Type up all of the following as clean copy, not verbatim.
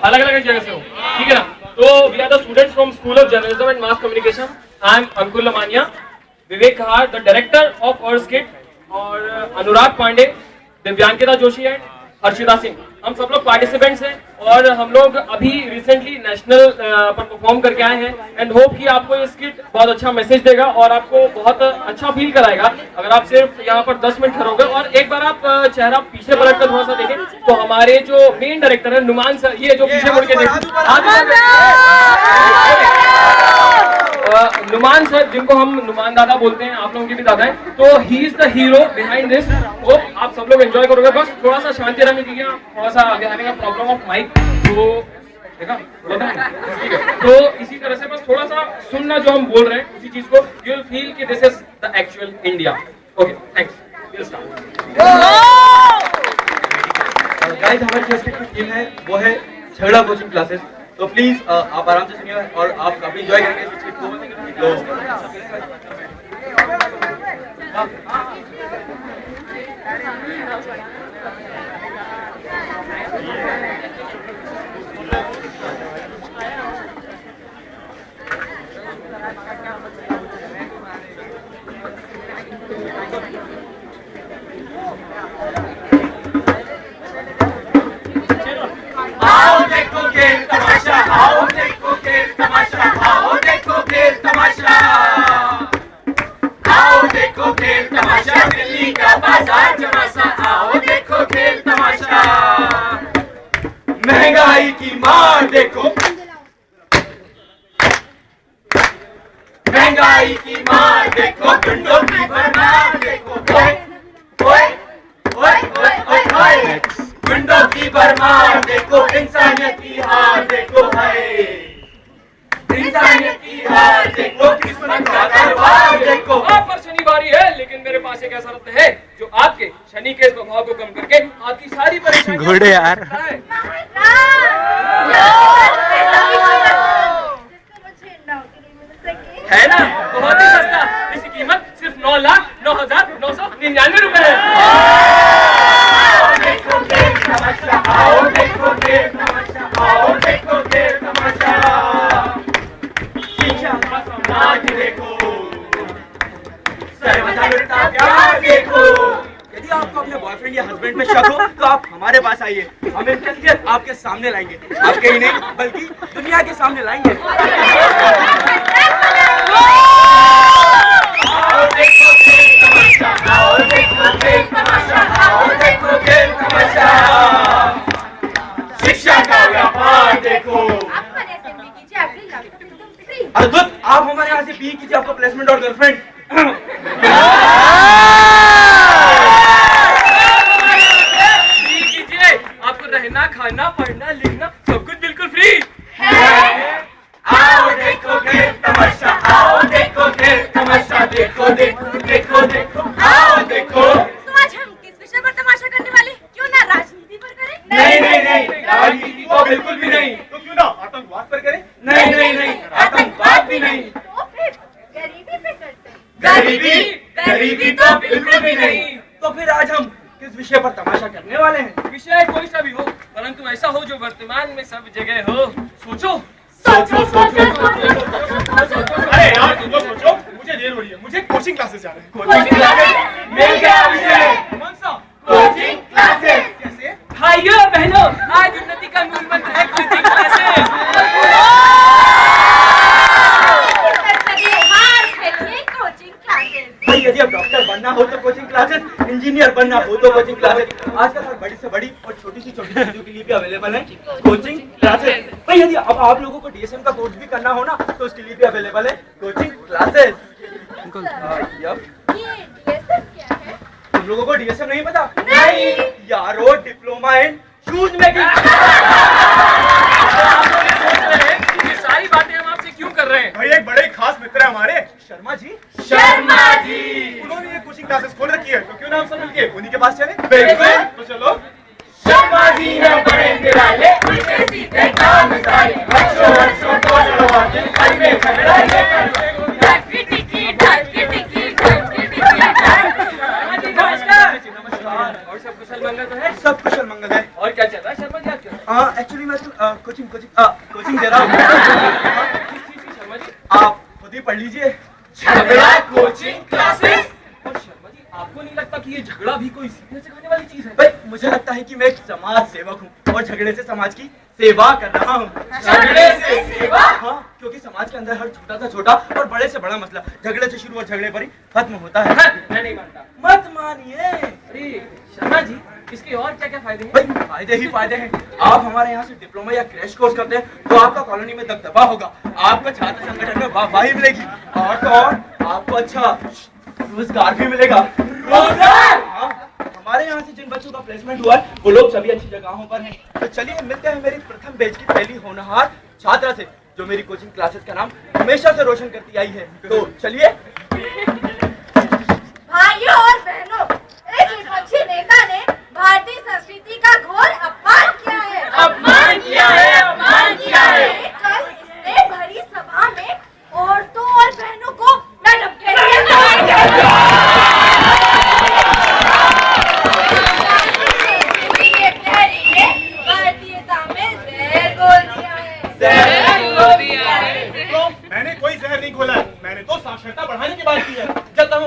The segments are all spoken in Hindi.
अलग अलग जगह से हो, ठीक है ना। तो we are the students from school of journalism and mass communication. I am Ankur Lamania, Vivek Kahar the director of our skit, और अनुराग पांडे, दिव्यांकिता जोशी एंड हर्षिता सिंह, हम सब लोग पार्टिसिपेंट्स हैं। और हम लोग अभी रिसेंटली नेशनल पर परफॉर्म करके आए हैं एंड होप कि आपको ये स्किट बहुत अच्छा मैसेज देगा और आपको बहुत अच्छा फील कराएगा अगर आप सिर्फ यहाँ पर 10 मिनट खड़ोगे। और एक बार आप चेहरा पीछे पलट कर थोड़ा सा देखें तो हमारे जो मेन डायरेक्टर है नुमान सर, ये जो पीछे मुड़ के नुमान सर, जिनको हम नुमान दादा बोलते हैं, आप लोगों के भी दादा हैं, तो he is the hero behind this. तो आप सब लोग एंजॉय करोगे, बस थोड़ा सा शांति रहने दीजिए। थोड़ा सा having a problem of mic, तो देखा होता है, ठीक है। तो इसी तरह से बस थोड़ा सा सुनना जो हम बोल रहे हैं उसी चीज को, यू विल फील कि this is the actual India. Okay, thanks. Guys, हमारी जो स्किट की टीम है वो है झगड़ा कोचिंग क्लासेस। तो प्लीज आप आराम से सुनिए और आप काफी एंजॉय करेंगे इस स्किट को। आओ देखो खेल तमाशा, आओ देखो खेल तमाशा, आओ देखो खेल तमाशा, आओ देखो खेल तमाशा, दिल्ली का बाजार जमासा, आओ देखो खेल तमाशा। महंगाई की मार देखो, महंगाई की मार देखो, गुंडों की भरमार देखो, ओए ओए ओए ओए ओए, गुंडों की भरमार देखो, इंसानियत की हार देखो, है इंसानियत की हार देखो, किस्मत का दरबार देखो। आप पर शनिवारी है, लेकिन मेरे पास एक ऐसा रत्न है जो आपके शनि के इस प्रभाव को कम करके आपकी सारी परेशानियां घोड़े यार है ना, बहुत ही सस्ता। इसकी कीमत सिर्फ 9,09,999 रुपए है। आओ देखो खेल तमाशा, आओ देखो खेल तमाशा, आओ देखो खेल तमाशा। शिक्षा का समाज देखो, सर्वधर्मता प्यार देखो। यदि आपको अपने बॉयफ्रेंड या हस्बैंड पे शक हो तो आप हमारे पास आइए, हम इनकी असलियत आपके सामने लाएंगे, आपके ही नहीं बल्कि दुनिया के सामने लाएंगे। आओ देखो खेल तमाशा, आओ देखो खेल तमाशा, आओ देखो खेल तमाशा। शिक्षा का व्यापार देखो। अद्भुत, आप हमारे यहाँ से बी कीजिए, आपको प्लेसमेंट और गर्लफ्रेंड। आपको रहना, खाना, पढ़ना, लिखना सब कुछ बिल्कुल फ्री। आओ देखो खेल तमाशा, आओ देखो खेल तमाशा, देखो देखो देखो देखो, आओ देखो। तो आज हम किस विषय पर तमाशा करने वाले? क्यों ना राजनीति पर करें? नहीं नहीं नहीं, राजनीति तो बिल्कुल भी नहीं। तो क्यों ना आतंकवाद पर करें? नहीं नहीं नहीं, आतंकवाद भी नहीं। तो फिर गरीबी पे करते हैं। गरीबी, गरीबी तो बिल्कुल भी नहीं। तो फिर आज हम किस विषय पर तमाशा करने वाले हैं? विषय कोई सा भी हो, परंतु ऐसा हो जो वर्तमान में सब जगह हो। सोचो सोचो सोचो सोचो। अरे यार तुम लोग सोचो, मुझे देर हो रही है, मुझे कोचिंग क्लासेस जाना है। कोचिंग क्लासेस मिल गया मुझे। कौन सा? Coaching classes. कैसे? भाइयों बहनों, आज उन्नति का मूल मंत्र है कोचिंग क्लासेस। Coaching classes. भाई यदि अब डॉक्टर बनना हो तो कोचिंग क्लासेस, इंजीनियर बनना हो तो कोचिंग क्लासेस। आजकल हर बड़ी से बड़ी और छोटी से छोटी चीजों के लिए भी अवेलेबल है कोचिंग क्लासेस। भाई यदि अब आप लोगों को डीएसएम का कोर्स भी करना हो ना तो उसके लिए भी अवेलेबल है कोचिंग क्लासेस। ये DSM क्या है? तुम लोगों को डीएसएम नहीं पता? नहीं। यारो, डिप्लोमा इन शूज मेकिंग। ये सारी बातें हम आपसे क्यों कर रहे हैं? भाई एक बड़े खास मित्र है हमारे, शर्मा जी। शर्मा जी, उन्होंने ये कोचिंग क्लासेस खोल रखी है, तो क्यों ना हम सब मिलके उन्हीं के पास चले? बिल्कुल। तो चलो। शर्मा जी है बड़े निराले, उल्टे सीधे काम सारे, हर्षो हर्षो को लड़वाते, घर में झगड़ा ये करते। ढक की टिकी, ढक की टिकी, ढक की टिकी, ढक। नमस्कार। और सब कुशल मंगल तो है? सब कुशल मंगल है। और क्या चल रहा है शर्मा जी आपके? एक्चुअली मैं कोचिंग दे रहा हूँ। शर्मा जी, आप खुद ही पढ़ लीजिए। झगड़ा कोचिंग क्लासेस। और शर्मा जी, आपको नहीं लगता कि ये झगड़ा भी कोई सीखने सिखाने वाली चीज है? भाई मुझे लगता है कि मैं एक समाज सेवक हूँ और झगड़े से समाज की सेवा कर रहा हूँ। झगड़े से सेवा? हाँ, क्योंकि समाज के अंदर हर छोटा सा छोटा और बड़े से बड़ा मसला झगड़े से शुरू और झगड़े पर ही खत्म होता है। मैं नहीं मानता। मत मानिए। अरे शर्मा जी, इसके और क्या क्या फायदे हैं? भाई फायदे ही फायदे हैं। आप हमारे यहाँ से डिप्लोमा या क्रैश कोर्स करते हैं तो आपका कॉलोनी में दबदबा होगा, आपको छात्र संगठन में वाहवाही मिलेगी और तो और आपको अच्छा रोजगार भी मिलेगा। रोजगार? हाँ, हमारे यहाँ से जिन बच्चों का प्लेसमेंट हुआ है वो लोग सभी अच्छी जगहों पर हैं। तो चलिए मिलते हैं मेरी प्रथम बैच की पहली होनहार छात्रा से जो मेरी कोचिंग क्लासेस का नाम हमेशा से रोशन करती आई है। तो चलिए। भाइयों और बहनों, इस विपक्षी नेता ने भारतीय संस्कृति का घोर अपमान किया है। अपमान किया है, अपमान किया है। कल इसने भरी सभा में औरतों और बहनों को मैडम कह भारतीयता में जहर घोल दिया है। जहर घोल दिया है। तो मैंने कोई जहर नहीं घोला है, मैंने तो साक्षरता बढ़ाने की बात की है। जब तक हम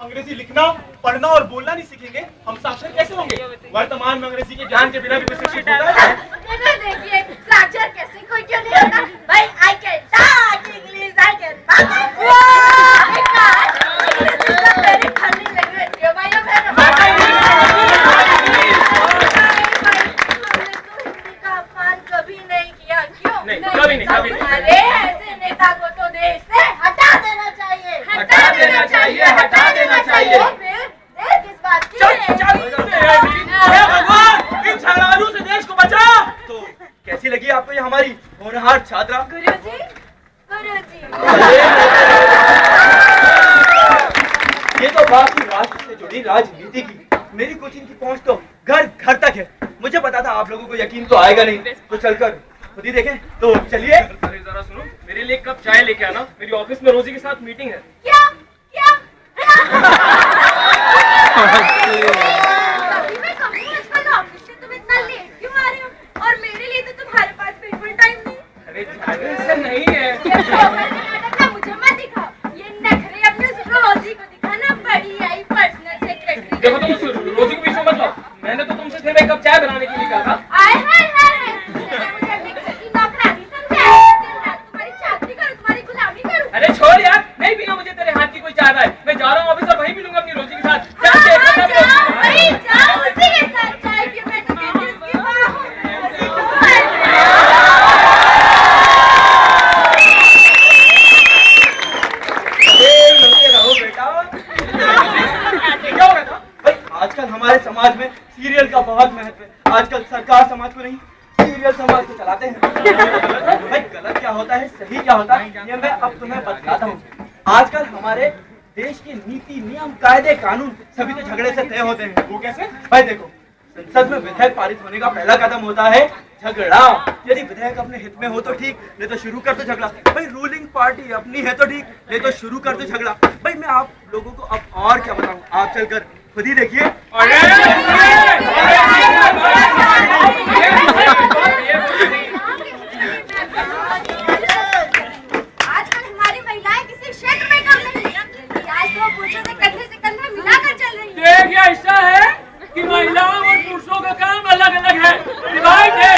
अंग्रेजी लिखना, पढ़ना और बोलना नहीं सीखेंगे, हम साक्षर कैसे होंगे? वर्तमान में अंग्रेजी के ज्ञान के बिना भी कोई शिक्षित होता है? देखिए, साक्षर कैसे कोई क्यों नहीं होता? भाई, I can talk English, I can मेरी खली लग रही है भाइयों बहनों। हिंदी का अपमान कभी नहीं किया, क्यों? नहीं, कभी नहीं, कभी नहीं। अरे ऐसे नेता को तो देश से हटा देना चाहिए। हटा देना चाहिए, हटा देना चाहिए। तो फिर देश किस बात की है? हे भगवान, इन झगड़ालू से देश को बचा। तो कैसी लगी आपको ये हमारी होनहार छात्रा? गुरुजी, गुरुजी। ये तो बात थी राष्ट्र से जुड़ी राजनीति की। मेरी कोचिंग की पहुंच तो घर घर तक है। मुझे पता था आप लोगों को यकीन तो आएगा नहीं, तो चलकर खुद ही देखें। तो चलिए। अरे जरा सुनो, मेरे लिए एक कप चाय लेके आना, मेरी ऑफिस में रोजी के साथ मीटिंग है। क्या क्या मैं कहूँ आजकल ऑफिस से तुम इतना लेट क्यों आ रहे हो? और मेरे लिए तो तुम्हारे पास बिल्कुल टाइम नहीं। अरे ऐसा नहीं है। ये नाटक ना मुझे मत दिखाओ, ये नखरे अपने रोजी को दिखाना। बड़ी आई पर्सनल सेक्रेटरी। देखो तुम रोजी को बीच में मत लाओ, मैंने तो तुमसे सिर्फ एक कप चाय बनाने के लिए कहा था। आए हाय मुझे मिक्सर की नौकरानी समझा। दिन रात तुम्हारी चाकरी करूं, तुम्हारी गुलामी करूं। अरे छोड़ यार, नहीं पीना मुझे तेरे हाथ की कोई चाय है। मैं जा रहा हूँ ऑफिस और वहीं मिलूंगा अपनी रोजी के साथ। जाओ उसी के साथ चाय पी। मैं तो कहती हूँ उसकी बाहों रहो बेटा। क्या हो रहा था? भाई आजकल हमारे समाज में सीरियल का बहुत महत्व है। आजकल सरकार समाज को नहीं, सीरियल समाज को चलाते हैं। भाई गलत क्या होता है, सही क्या होता है, ये मैं अब तुम्हें बताता हूँ। आजकल हमारे देश की नीति, नियम, कायदे, कानून सभी तो झगड़े से तय होते हैं। वो कैसे? भाई देखो, संसद में विधेयक पारित होने का पहला कदम होता है झगड़ा। यदि विधेयक अपने हित में हो तो ठीक, नहीं तो शुरू कर दो झगड़ा। भाई रूलिंग पार्टी अपनी है तो ठीक, नहीं तो शुरू कर दो झगड़ा। भाई मैं आप लोगों को अब और क्या बताऊं, आप चलकर खुद ही देखिए। आजकल हमारी महिलाएं किसी क्षेत्र में कम नहीं। आज तो पुरुषों से कंधे से कंधा मिलाकर चल रही है। ये क्या हिस्सा है कि महिलाओं और पुरुषों का काम अलग अलग है, डिवाइड है।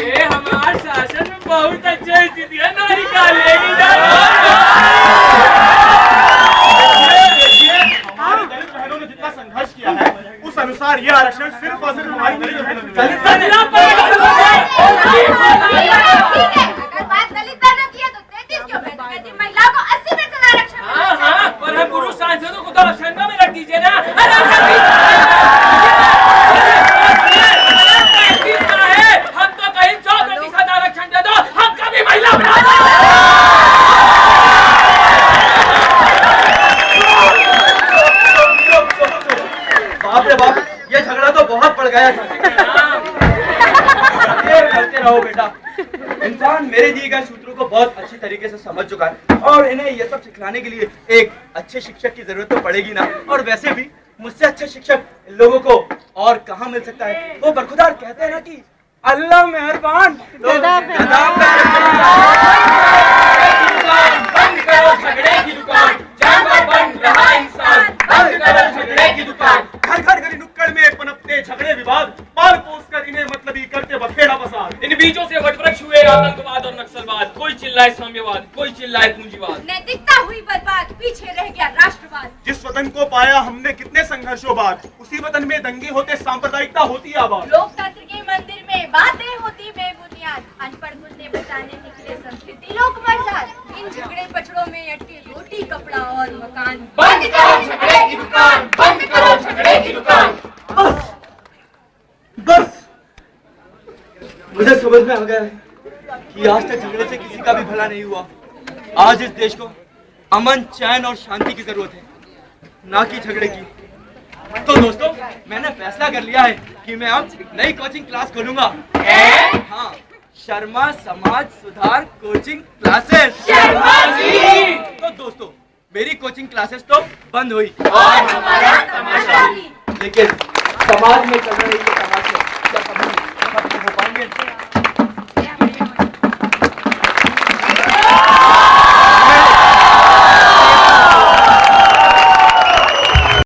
ये हमारे शासन में बहुत अच्छी स्थिति है, नारी का लेगी हमारी दलित बहनों ने जितना संघर्ष किया है उस अनुसार ये आरक्षण सिर्फ और सिर्फ हमारी दलित बहनों ने अगर बात दलित बहनों की है तो 33 क्यों? मैं तो कहती हूं महिलाओं को 80% आरक्षण। हाँ हाँ, पर हम पुरुष सांसदों को तो आरक्षण में रख दीजिए ना। हम तो कहीं 100% आरक्षण दे दो, हम कभी महिला बना दो। बाप रे बाप, ये झगड़ा तो बहुत बढ़ गया था। करते रहो बेटा। इंसान मेरे दिए गए सूत्रों को बहुत अच्छी तरीके से समझ चुका है और इन्हें ये सब सिखलाने के लिए एक अच्छे शिक्षक की जरूरत तो पड़ेगी ना। और वैसे भी मुझसे अच्छे शिक्षक इन लोगों को और कहाँ मिल सकता है। वो बरखुदार कहते हैं ना कि अल्लाह मेहरबान। बंद करो झगड़े की दुकान, जानवर बन रहा इंसान। बंद करो झगड़े की दुकान। घर घर गली नुक्कड़ में पनपते झगड़े विवाद, पाल पोस कर इन्हें मतलबी करते बखेड़ा बसात। इन बीजों से वटवृक्ष हुए आतंकवाद और नक्सलवाद। कोई चिल्लाए साम्यवाद, कोई चिल्लाए पूंजीवाद। नैतिकता हुई बर्बाद, पीछे रह गया राष्ट्रवाद। जिस वतन को पाया हमने कितने संघर्षों बाद, उसी वतन में दंगे होते, सांप्रदायिकता होती आबाद। लोकतंत्र के मंदिर में बातें होती बेबुनियाद, अनपढ़ मुद्दे बचाने निकले संस्कृति लोक मर्याद। इन झगड़े पछड़ों में अटके रोटी कपड़ा और मकान। बंद करो झगड़े की दुकान, बंद करो झगड़े की दुकान। बस बस मुझे समझ में आ गया है कि आज तक झगड़े से किसी का भी भला नहीं हुआ। आज इस देश को अमन, चैन और शांति की जरूरत है, ना कि झगड़े की। तो दोस्तों, मैंने फैसला कर लिया है कि मैं अब नई कोचिंग क्लास खोलूंगा। हाँ, शर्मा समाज सुधार कोचिंग क्लासेस। शर्मा जी! तो दोस्तों, मेरी कोचिंग क्लासेस तो बंद हुई और हमारा तमाशा भी। लेकिन समाज में चल रही